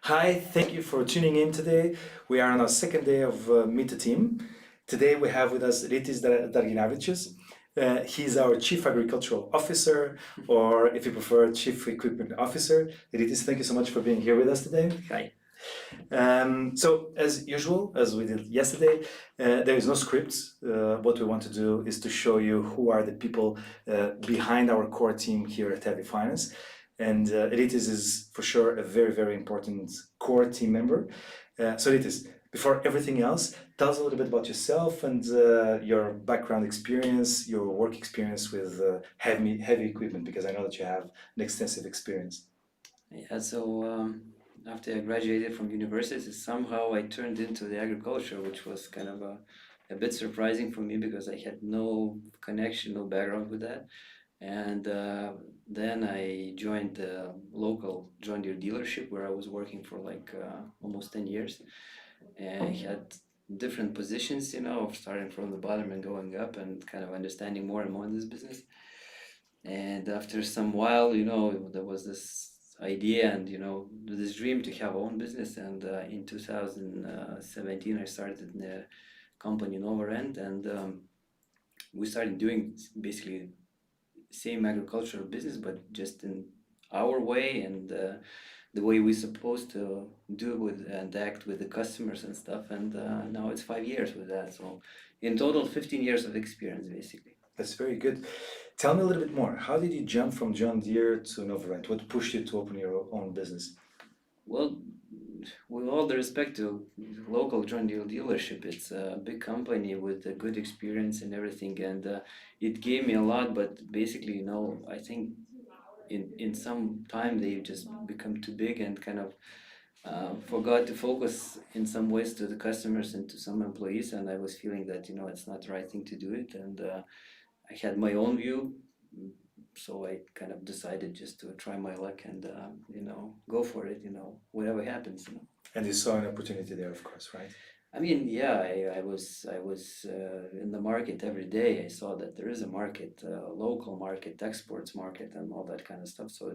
Hi, thank you for tuning in today. We are on our second day of Meet the Team. Today we have with us Rytis Darginavicius. He's our Chief Agricultural Officer, or if you prefer, Chief Equipment Officer. Rytis, thank you so much for being here with us today. Hi. So, as usual, as we did yesterday, there is no script. What we want to do is to show you who are the people behind our core team here at HeavyFinance. And Rytis is for sure a very, very important core team member. So Rytis, before everything else, tell us a little bit about yourself and your background experience, your work experience with heavy equipment, because I know that you have an extensive experience. Yeah, so after I graduated from university, somehow I turned into the agriculture, which was kind of a bit surprising for me because I had no connection, no background with that. And then I joined the local John Deere dealership where I was working for like almost 10 years. And I had different positions, starting from the bottom and going up and kind of understanding more and more in this business. And after some while, there was this idea and this dream to have our own business. And in 2017, I started in a company in Overend, and we started doing basically same agricultural business, but just in our way and the way we're supposed to do with and act with the customers and stuff. And now it's 5 years with that. So in total, 15 years of experience, basically. That's very good. Tell me a little bit more. How did you jump from John Deere to Novorent? What pushed you to open your own business? Well, with all the respect to local John Deere dealership, it's a big company with a good experience and everything, and it gave me a lot. But basically, I think in some time they just become too big and kind of forgot to focus in some ways to the customers and to some employees. And I was feeling that it's not the right thing to do it, and I had my own view. So I kind of decided just to try my luck and go for it, whatever happens. And you saw an opportunity there, of course, right? I mean, yeah, I was in the market every day. I saw that there is a market, local market, exports market, and all that kind of stuff. So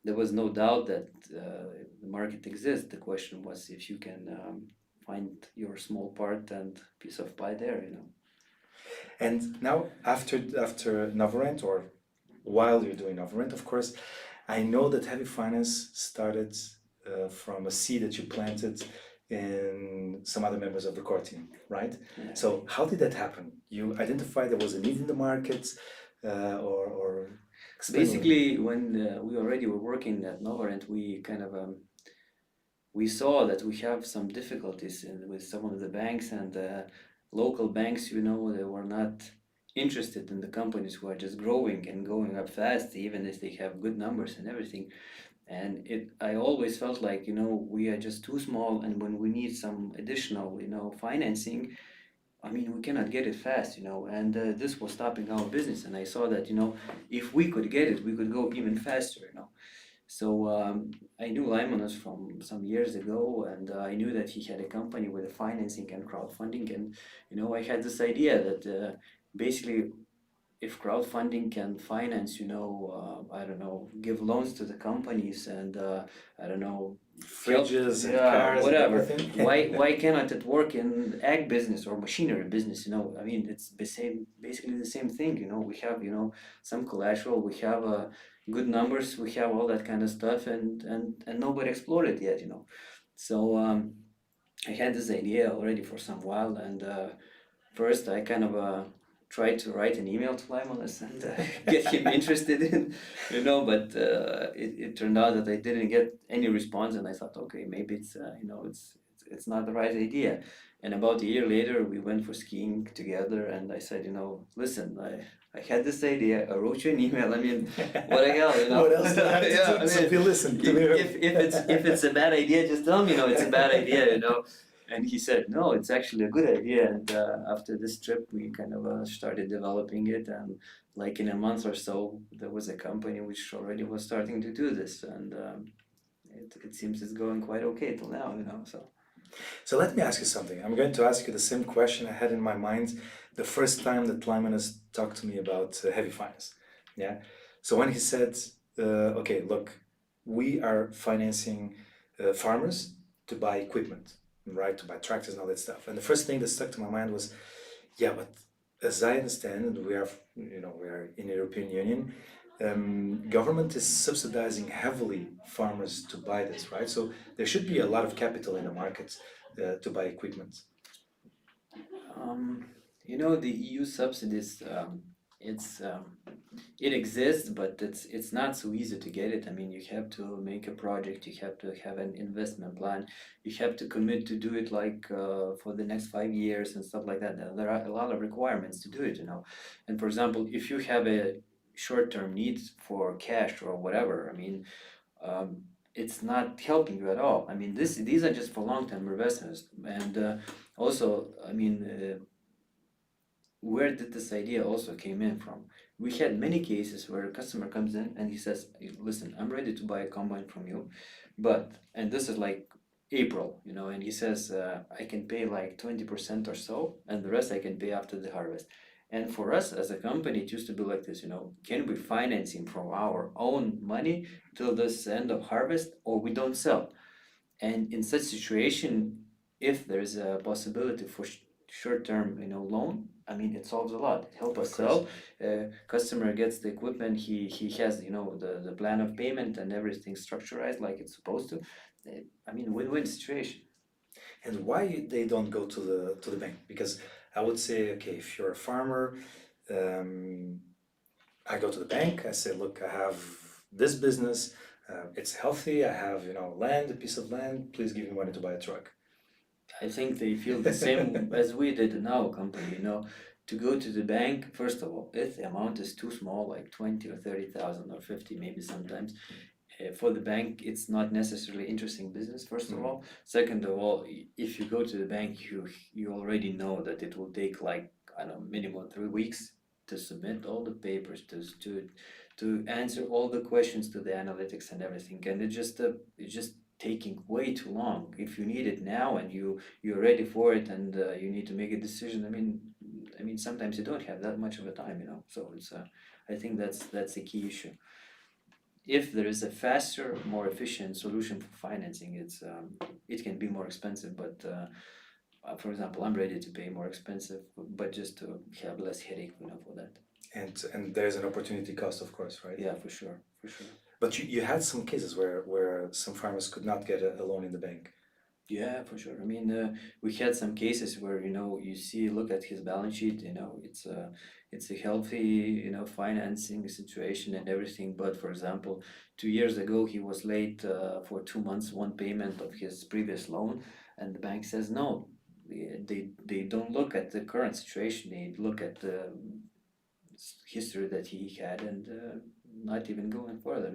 there was no doubt that the market exists. The question was if you can find your small part and piece of pie there. And now, after Novorent, or while you're doing Novorent, of course, I know that Heavy Finance started from a seed that you planted in some other members of the core team, right? Yeah. So how did that happen? You identified there was a need in the market, or explain a little bit. Basically, when we already were working at Novorent, we kind of we saw that we have some difficulties with some of the banks, and local banks, they were not interested in the companies who are just growing and going up fast, even if they have good numbers and everything. And I always felt like, we are just too small, and when we need some additional, financing, I mean, we cannot get it fast, and this was stopping our business. And I saw that, if we could get it, we could go even faster. So I knew Lymanus from some years ago, and I knew that he had a company with financing and crowdfunding. And I had this idea that basically, if crowdfunding can finance, I don't know, give loans to the companies and I don't know, Fridges and cars and whatever. everything. Why cannot it work in ag business or machinery business? I mean, it's basically the same thing. We have some collateral, we have good numbers, we have all that kind of stuff, and nobody explored it yet. So I had this idea already for some while, and first I kind of tried to write an email to Lymanus and get him interested in, but it turned out that I didn't get any response, and I thought, okay, maybe it's it's not the right idea. And about a year later, we went for skiing together, and I said, listen, I had this idea. I wrote you an email. I mean, what the hell, What else do I have to Yeah, do I to mean, be listened to me? if it's a bad idea, just tell me, it's a bad idea, And he said, no, it's actually a good idea. And after this trip, we kind of started developing it. And like in a month or so, there was a company which already was starting to do this. And it seems it's going quite okay till now, So let me ask you something. I'm going to ask you the same question I had in my mind the first time that Lymanus talked to me about heavy finance. Yeah. So when he said, okay, look, we are financing farmers to buy equipment, right? To buy tractors and all that stuff. And the first thing that stuck to my mind was, yeah, but as I understand, and we are in the European Union, government is subsidizing heavily farmers to buy this, right? So there should be a lot of capital in the market to buy equipment. The EU subsidies, it exists, but it's not so easy to get it. I mean, you have to make a project, you have to have an investment plan, you have to commit to do it like for the next 5 years and stuff like that. There are a lot of requirements to do it, And for example, if you have a short-term need for cash or whatever, I mean, it's not helping you at all. I mean, these are just for long-term investments, and also, I mean. Where did this idea also came in from? We had many cases where a customer comes in and he says, listen, I'm ready to buy a combine from you, and this is like April, and he says, I can pay like 20% or so, and the rest I can pay after the harvest. And for us as a company, it used to be like this, can we finance him from our own money till this end of harvest, or we don't sell? And in such situation, if there is a possibility for short-term, loan, I mean, it solves a lot. It helps us sell. Customer gets the equipment. He has, the plan of payment and everything structured like it's supposed to. I mean, win-win situation. And why they don't go to the bank? Because I would say, okay, if you're a farmer, I go to the bank. I say, look, I have this business. It's healthy. I have, land, a piece of land. Please give me money to buy a truck. I think they feel the same as we did in our company, to go to the bank. First of all, if the amount is too small, like 20 or 30,000 or 50, maybe sometimes, for the bank, it's not necessarily interesting business, first of all. Second of all, if you go to the bank, you already know that it will take like, I don't know, minimum 3 weeks to submit all the papers, to answer all the questions to the analytics and everything. And it's just taking way too long. If you need it now and you're ready for it and you need to make a decision, I mean sometimes you don't have that much of a time, So it's I think that's the key issue. If there is a faster, more efficient solution for financing, it can be more expensive, but for example, I'm ready to pay more expensive, but just to have less headache, for that. And there's an opportunity cost, of course, right? Yeah, for sure. But you had some cases where some farmers could not get a loan in the bank. Yeah, for sure. I mean, we had some cases where look at his balance sheet. It's a healthy, financing situation and everything. But for example, 2 years ago, he was late for 2 months, one payment of his previous loan, and the bank says no. They don't look at the current situation. They look at the history that he had and not even going further.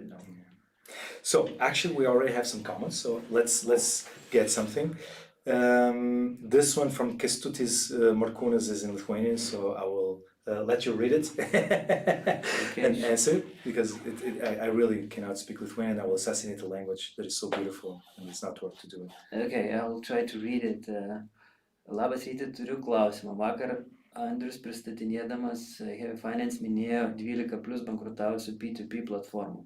So actually, we already have some comments. So let's get something. This one from Kęstutis Morkūnas is in Lithuanian, so I will let you read it and answer because I really cannot speak Lithuanian. I will assassinate a language that is so beautiful and it's not worth to do it. Okay, I'll try to read it. Labas rytas, turiu klausimą. Vakar Andrius pristatinėdamas HeavyFinance minėjo 12 plus bankrutavusių P2P platformų.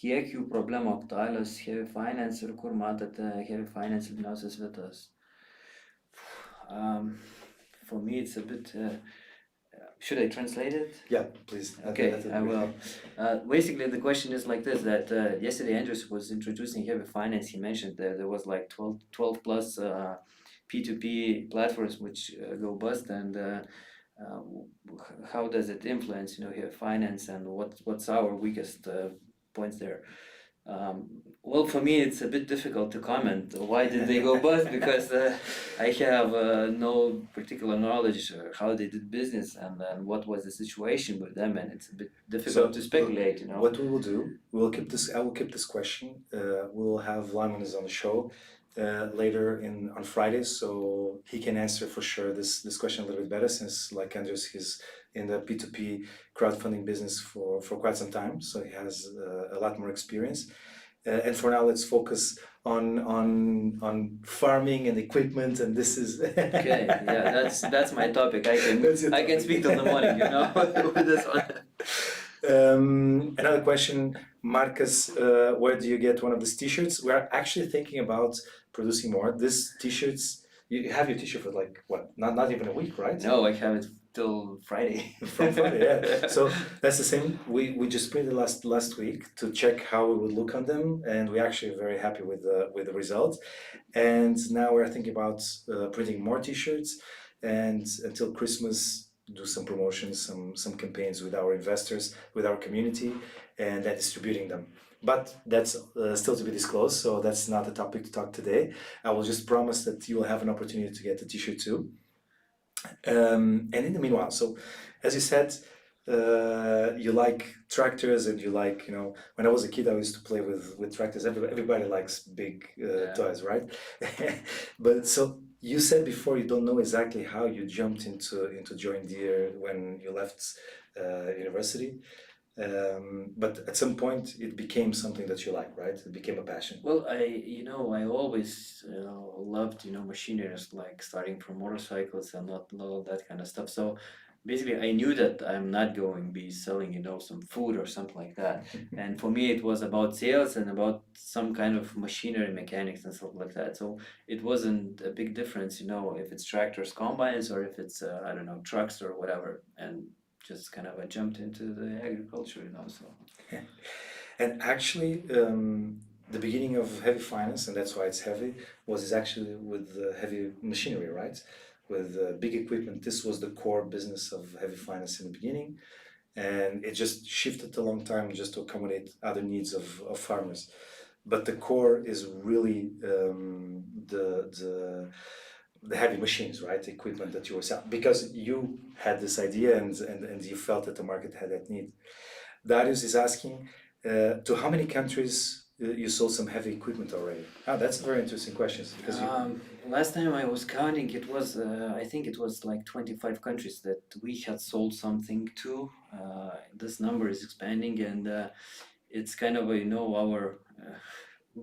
Kiek jų problemų aktualios HeavyFinance ir kur matote HeavyFinance silpniausias vietas? For me, it's a bit... should I translate it? Yeah, please. Okay, I will. Basically, the question is like this, that yesterday Andrews was introducing HeavyFinance. He mentioned that there was like 12 plus P2P platforms which go bust, and how does it influence, HeavyFinance, and what's our weakest points there? Well, for me, it's a bit difficult to comment. Why did they go bust? Because I have no particular knowledge how they did business and what was the situation with them, and it's a bit difficult to speculate. What we will do, I will keep this question. We'll have Lyman on the show later on Friday, so he can answer for sure this question a little bit better, since like Andres, he's in the P2P crowdfunding business for quite some time, so he has a lot more experience. And for now, let's focus on farming and equipment, and this is okay. Yeah, that's my topic. I can speak till the morning, with this one. Another question Marcus, where do you get one of these t-shirts? We're actually thinking about producing more. These t-shirts, you have your t-shirt for like what? Not even a week, right? No, I have it till Friday. From Friday, yeah. So that's the same. We just printed last week to check how it would look on them, and we're actually very happy with the results. And now we're thinking about printing more t-shirts, and until Christmas, do some promotions, some campaigns with our investors, with our community, and then distributing them. But that's still to be disclosed, so that's not a topic to talk today. I will just promise that you will have an opportunity to get the t-shirt too. And in the meanwhile, so as you said, you like tractors and you like, when I was a kid, I used to play with tractors. Everybody likes big Yeah. toys, right? But so you said before you don't know exactly how you jumped into John Deere when you left university. But at some point it became something that you like, right? It became a passion. Well, I always loved, machineries, like starting from motorcycles and not all that kind of stuff. So basically, I knew that I'm not going to be selling, some food or something like that. And for me, it was about sales and about some kind of machinery mechanics and stuff like that. So it wasn't a big difference, if it's tractors, combines, or if it's, I don't know, trucks or whatever. And just kind of I jumped into the agriculture, so. And actually, the beginning of heavy finance, and that's why it's heavy, was actually with heavy machinery, right? With big equipment. This was the core business of heavy finance in the beginning, and it just shifted a long time just to accommodate other needs of farmers. But the core is really the heavy machines, right? The equipment that you were selling, because you had this idea and you felt that the market had that need. Darius is asking, to how many countries you sold some heavy equipment already? Ah, that's a very interesting question because Last time I was counting, it was I think it was like 25 countries that we had sold something to. This number is expanding, and it's kind of our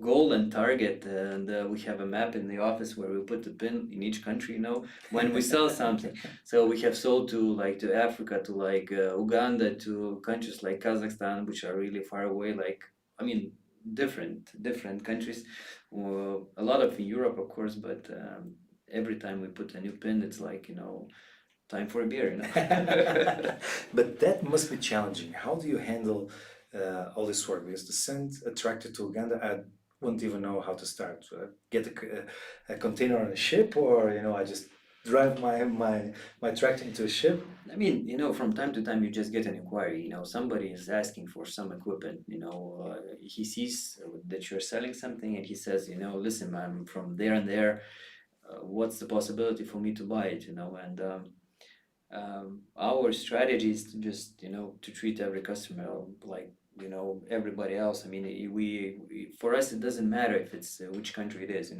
goal and target. And we have a map in the office where we put the pin in each country. When we sell something. So we have sold to Africa, to like Uganda, to countries like Kazakhstan, which are really far away. Like, I mean, different countries. A lot of in Europe, of course, but every time we put a new pin, it's like, time for a beer. But that must be challenging. How do you handle all this work? Because to send a tractor to Uganda, I wouldn't even know how to start. Get a container on a ship, or I just drive my tractor into a ship. I mean, from time to time you just get an inquiry. Somebody is asking for some equipment. He sees that you're selling something, and he says, listen, I'm from there and there. What's the possibility for me to buy it? And our strategy is to just, to treat every customer like, everybody else. I mean, for us, it doesn't matter if it's which country it is.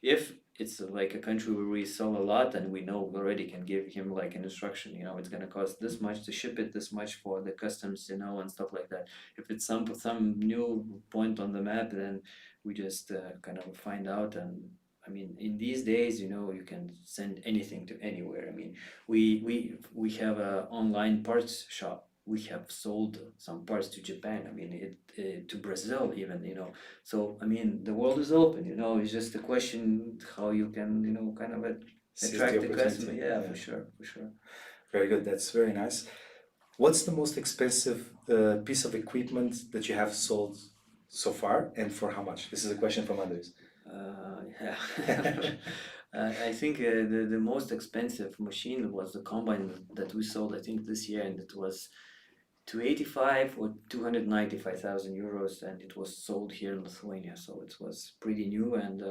If it's like a country where we sell a lot and we know already can give him like an instruction, it's gonna cost this much to ship it, this much for the customs, and stuff like that. If it's some new point on the map, then we just kind of find out. And I mean, in these days, you can send anything to anywhere. I mean, we have a online parts shop. We have sold some parts to Japan. I mean, to Brazil even. So I mean, the world is open. It's just a question how you can kind of Seize attract the opportunity. customer. Yeah, for sure. Very good. That's very nice. What's the most expensive piece of equipment that you have sold so far, and for how much? This is a question from others. Yeah. I think the most expensive machine was the combine that we sold, I think, this year, and it was 285 or 295,000 euros, and it was sold here in Lithuania. So it was pretty new, and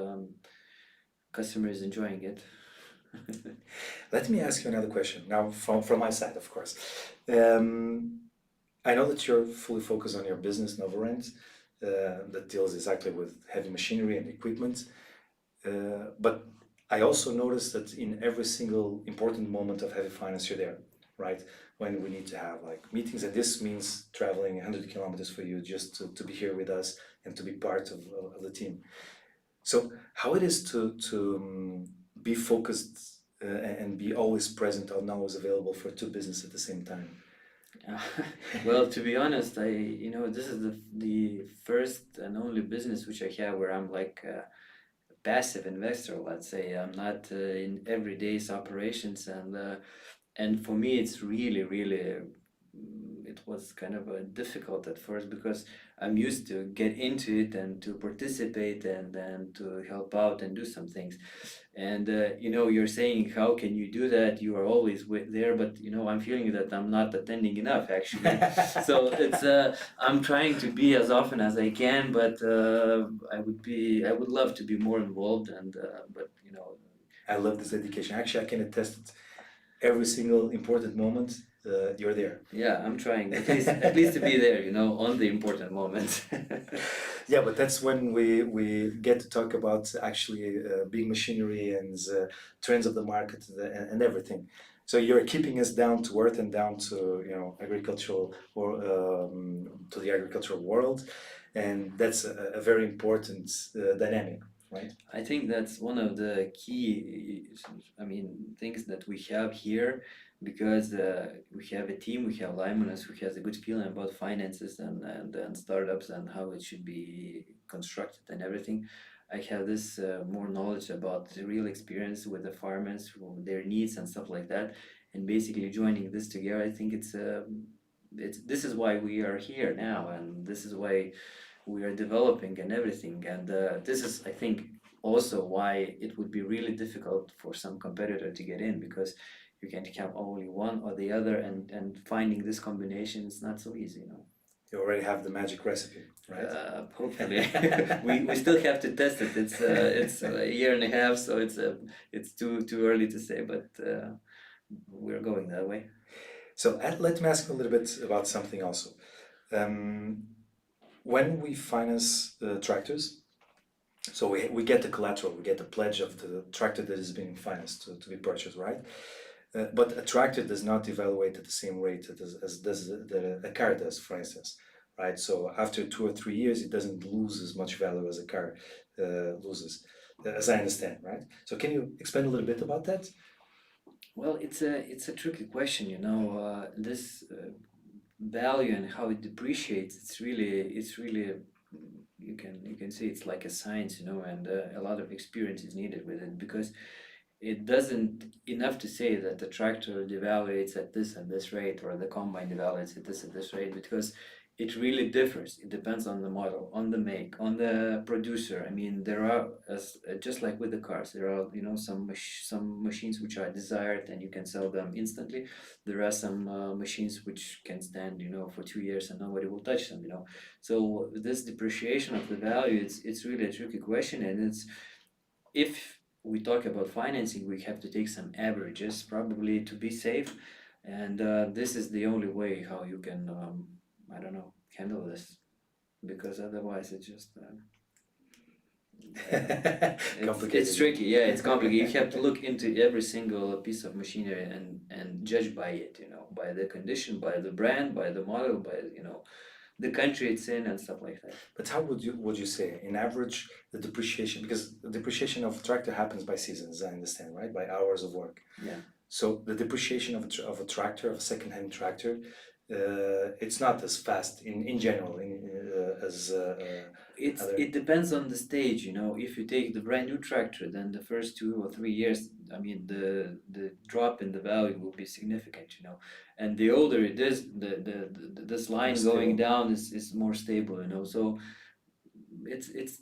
customer is enjoying it. Let me ask you another question now from my side, of course. I know that you're fully focused on your business, Novorent, that deals exactly with heavy machinery and equipment. But I also noticed that in every single important moment of heavy finance, you're there, right? When we need to have like meetings, and this means traveling 100 kilometers for you just to be here with us and to be part of the team. So how it is to be focused and be always present or always available for two businesses at the same time? Well, to be honest, this is the first and only business which I have where I'm like a passive investor, let's say. I'm not in everyday's operations, and for me, it's really, really, it was kind of difficult at first because I'm used to get into it and to participate and then to help out and do some things. And you're saying, how can you do that? You are always there, but I'm feeling that I'm not attending enough actually. So it's I'm trying to be as often as I can, but I would love to be more involved, and but I love this dedication. Actually, I can attest it. Every single important moment, you're there. yeah, I'm trying at least to be there, on the important moments. Yeah, but that's when we get to talk about actually big machinery and trends of the market and everything. So you're keeping us down to earth and down to agricultural or to the agricultural world, and that's a very important dynamic, right? I think that's one of the key, things that we have here, because we have a team, we have Lymanus who has a good feeling about finances and startups and how it should be constructed and everything. I have this more knowledge about the real experience with the farmers, their needs and stuff like that, and basically joining this together. I think it's this is why we are here now, and this is why we are developing and everything. And this is, I think, also why it would be really difficult for some competitor to get in, because you can't have only one or the other, and finding this combination is not so easy. You already have the magic recipe, right? Hopefully, we still have to test it. It's a year and a half, so it's too early to say, but we're going that way. So let me ask you a little bit about something also. When we finance tractors, so we get the collateral, we get the pledge of the tractor that is being financed to be purchased, right? But a tractor does not evaluate at the same rate as does a car does, for instance, right? So after 2 or 3 years, it doesn't lose as much value as a car loses, as I understand, right? So can you explain a little bit about that? Well, it's a tricky question, this value and how it depreciates. It's really you can say it's like a science, and a lot of experience is needed with it, because it doesn't enough to say that the tractor devaluates at this and this rate, or the combine devaluates at this and this rate, because it really differs. It depends on the model, on the make, on the producer. I mean, there are, as just like with the cars, there are some machines which are desired and you can sell them instantly. There are some machines which can stand for 2 years and nobody will touch them. So this depreciation of the value, it's really a tricky question, and it's, if we talk about financing, we have to take some averages probably to be safe, and this is the only way how you can, I don't know, handle this, because otherwise it's just it's tricky. Yeah, it's complicated. You have to look into every single piece of machinery and judge by it, by the condition, by the brand, by the model, by the country it's in and stuff like that. But how would you say, in average, the depreciation, because the depreciation of a tractor happens by seasons, I understand, right? By hours of work. Yeah. So the depreciation of a tractor, of a second-hand tractor, it's not as fast in general as it depends on the stage. If you take the brand new tractor, then the first 2 or 3 years, I mean, the drop in the value will be significant. And the older it is, this line going down is more stable. So it's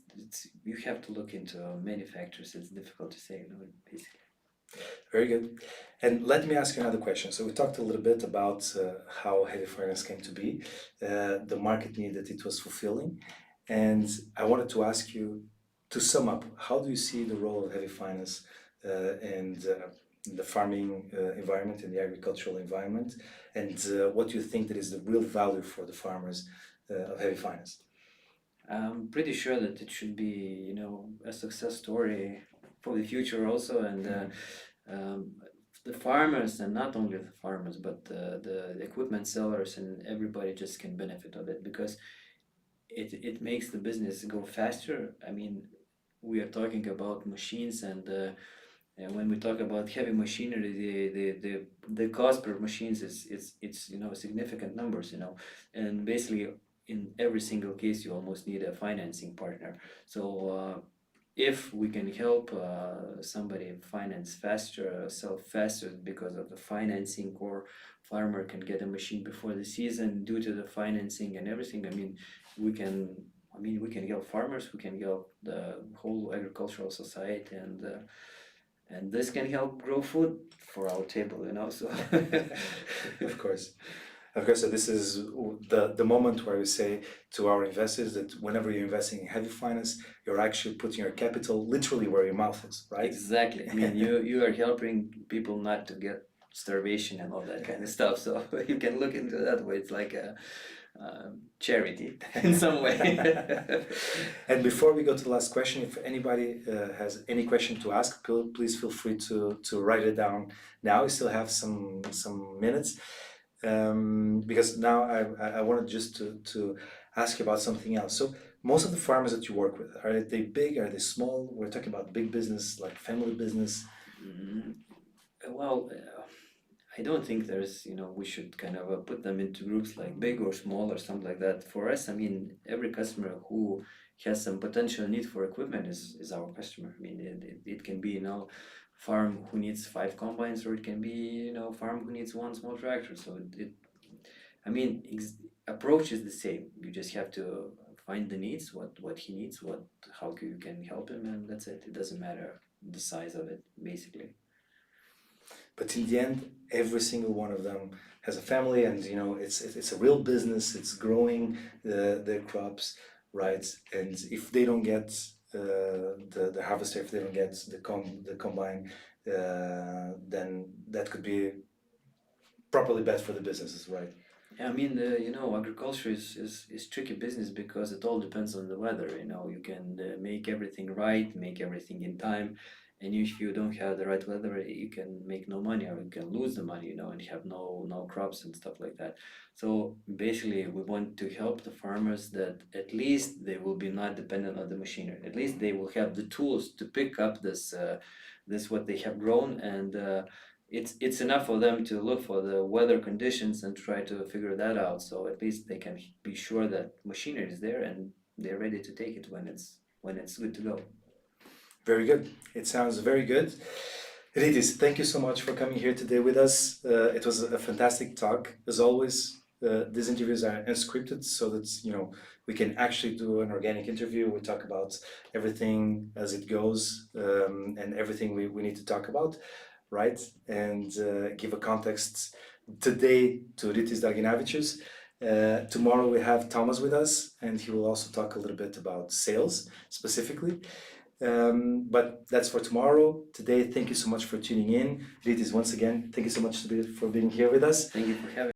you have to look into many factors. It's difficult to say. Basically. Very good. And let me ask you another question. So we talked a little bit about how heavy finance came to be, the market need that it was fulfilling. And I wanted to ask you, to sum up, how do you see the role of heavy finance and the farming environment, in the agricultural environment, and what do you think that is the real value for the farmers of heavy finance? I'm pretty sure that it should be, a success story for the future also, and the farmers, and not only the farmers, but the equipment sellers and everybody just can benefit of it, because it makes the business go faster. I mean, we are talking about machines and And when we talk about heavy machinery, the cost per machines it's significant numbers, and basically in every single case you almost need a financing partner. So if we can help somebody finance faster, sell faster because of the financing, or farmer can get a machine before the season due to the financing and everything, we can help farmers, we can help the whole agricultural society, and this can help grow food for our table, so. Of course. Of course, so this is the moment where we say to our investors that whenever you're investing in heavy finance, you're actually putting your capital literally where your mouth is, right? Exactly. You are helping people not to get starvation and all that kind of stuff. So you can look into that way. It's like a charity in some way. And before we go to the last question, if anybody has any question to ask, please feel free to write it down now. We still have some minutes. Because now I wanted just to ask you about something else. So most of the farmers that you work with, are they big? Are they small? We're talking about big business, like family business. Well, I don't think there's, we should kind of put them into groups like big or small or something like that. For us, every customer who has some potential need for equipment is our customer. It can be, farm who needs 5 combines, or it can be, farm who needs 1 small tractor. So approach is the same. You just have to find the needs, what he needs, how you can help him, and that's it. It doesn't matter the size of it, basically. But in the end, every single one of them has a family, and it's a real business. It's growing their crops, right? And if they don't get the harvester, if they don't get the combine, then that could be properly bad for the businesses, right? Yeah, agriculture is tricky business because it all depends on the weather. You can make everything right, make everything in time, and if you don't have the right weather, you can make no money, or you can lose the money, and have no crops and stuff like that. So basically, we want to help the farmers that at least they will be not dependent on the machinery. At least they will have the tools to pick up this what they have grown, and it's enough for them to look for the weather conditions and try to figure that out. So at least they can be sure that machinery is there and they're ready to take it when it's good to go. Very good. It sounds very good. Rytis, thank you so much for coming here today with us. It was a fantastic talk. As always, these interviews are unscripted, so that we can actually do an organic interview. We talk about everything as it goes, and everything we need to talk about, right? And give a context today to Rytis Darginavicius. Tomorrow we have Thomas with us, and he will also talk a little bit about sales specifically. But that's for tomorrow. Today, thank you so much for tuning in. Rytis, once again, thank you so much for being here with us. Thank you for having me.